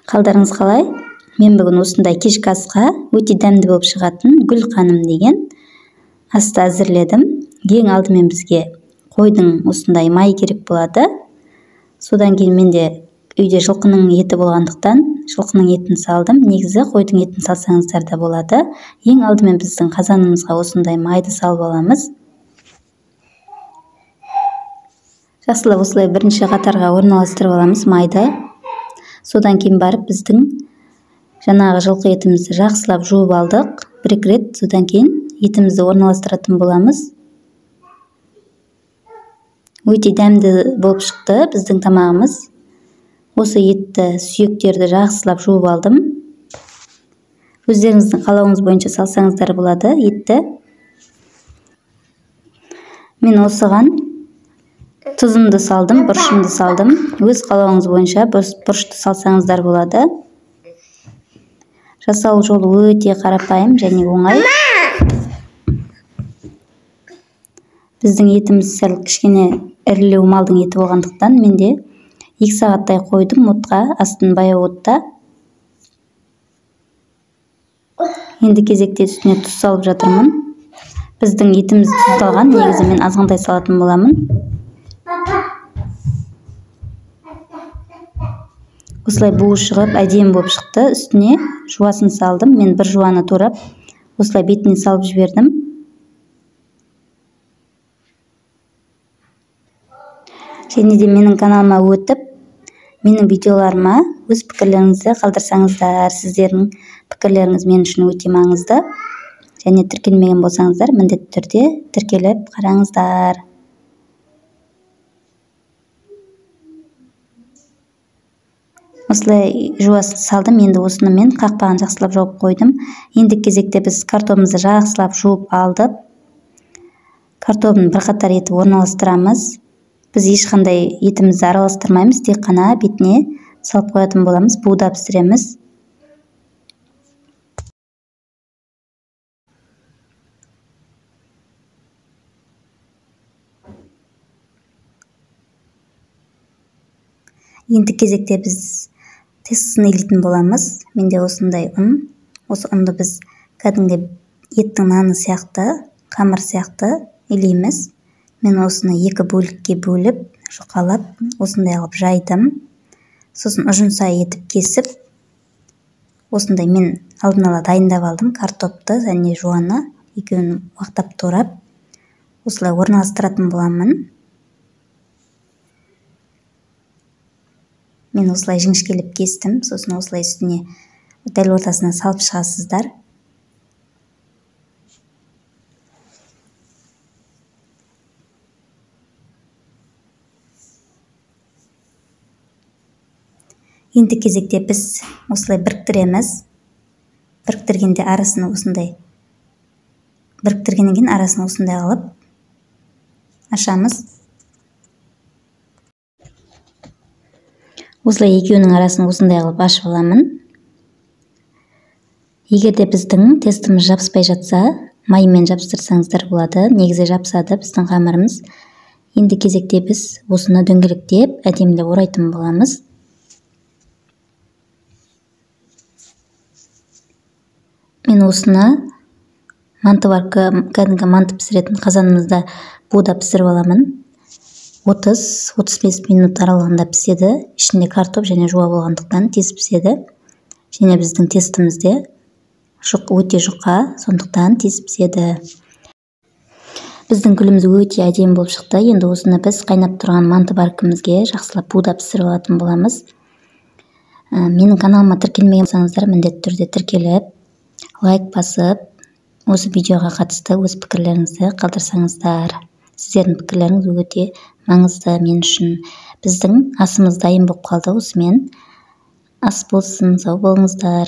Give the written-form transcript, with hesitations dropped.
Қалдарыңыз қалай? Мен бүгін осындай кешкі асқа өте дәмді болып шығатын гүл қаным деген асты әзірледім. Ең алдымен бізге қойдың осындай май керек болады. Содан кейін менде үйде жылқының еті болғандықтан жылқының етін салдым. Негізі қойдың етін салсаңыздар да болады. Ең алдымен біздің қазанымызға осындай майды салып аламыз. Жақсылап осылай бірінші қатарға орналастырып аламыз майды. Содан кейін барып біздің жаңағы жылқы етімізді жақсылап жуып алдық. Бір-екі рет, содан кейін етімізді орналастыратын боламыз. Өте дәмді болып шықты біздің тамағымыз. Осы етті, сүйектерді жақсылап жуып алдым. Өздеріңіздің қалауыңыз бойынша салсаңыздар болады етті. Мен осыған тұзымды салдым, бұрышымды салдым. Өз қалауыңыз бойынша бұрышты салсаңыздар болады. Жасалу жолы өте қарапайым және оңай. Біздің етіміз сәл кішкене ірілеу малдың еті болғандықтан менде 2 сағаттай қойдым отқа, астын баяу отта. Енді кезекте үстіне тұз салып жатырмын. Біздің етіміз тұздалған, негізі мен азғантай салатын боламын. Осылай буы шығып, әдемі болып шықты. Үстіне жуасын салдым. Мен бір жуаны турап, осылай бетіне салып жібердім. Және де менің каналыма өтіп, менің видеоларыма өз пікірлеріңізді қалдырсаңыздар, сіздердің пікірлеріңіз мен үшін өте маңызды. Және тіркелмеген болсаңыздар, міндетті түрде тіркеліп қараңыздар. Осылай жуасын салдым. Енді осыны мен қақпағын жақсылап жауып қойдым. Енді кезекте біз картопымызды жақсылап жуып алдық. Картоптың бірқатар етін орналастырамыз. Біз ешқандай етімізді араластырмаймыз, тек қана бетіне салып қоятын боламыз, буда пісіреміз. Енді кезекте біз тестасын илейтін боламыз. Менде осындай ұн. Осы ұнды біз кәдімгі еттің наны сияқты, қамыр сияқты илейміз. Мен осыны 2 бөлікке бөліп, жұқалап, осындай алып жайдым. Сосын ұжымсай етіп кесіп, осындай мен алдын ала дайындап алдым. Картопты және жуаны екеуін уақтап турап, осылай орналастыратын боламын. Мен осылай жіңішкелеп кестім. Сосын осылай үстіне дәл ортасына салып шығасыздар. Енді кезекте біз осылай біріктіреміз. Біріктіргенде арасını осындай, біріктіргеннен кейін арасын осындай алып ашамыз. Осылай екеуінің арасын осындай алып ашып аламын. Егерде біздің тестіміз жабыспай жатса, маймен жабыстырсаңыздар болады. Негізі жабысады біздің қамырымыз. Енді кезекте біз осыны дөңгелектеп, әдемілеп орайтын боламыз. Мен осыны манты бар, кәдімгі манты пісіретін қазанымызда буда пісіріп аламын. 30-35 минут аралығында піседі. Ішінде картоп және жуа болғандықтан тез піседі. Және біздің тестімізде өте жұқа, сондықтан тез піседі. Біздің гүліміз өте әдемі болып шықты. Енді осыны біз қайнап тұрған манты баркімізге жақсылап буда пісіріп алатын боламыз. Менің каналыма тіркелмеген болсаңыздар, міндетті түрде тіркеліп, лайк басып, осы видеоға қатысты өз пікірлеріңізді қалдырсаңыздар. Сіздердің пікірлеріңіз өте маңызды мен үшін. Біздің асымыз дайын болып қалды. Осымен ас болсын, сау болыңыздар.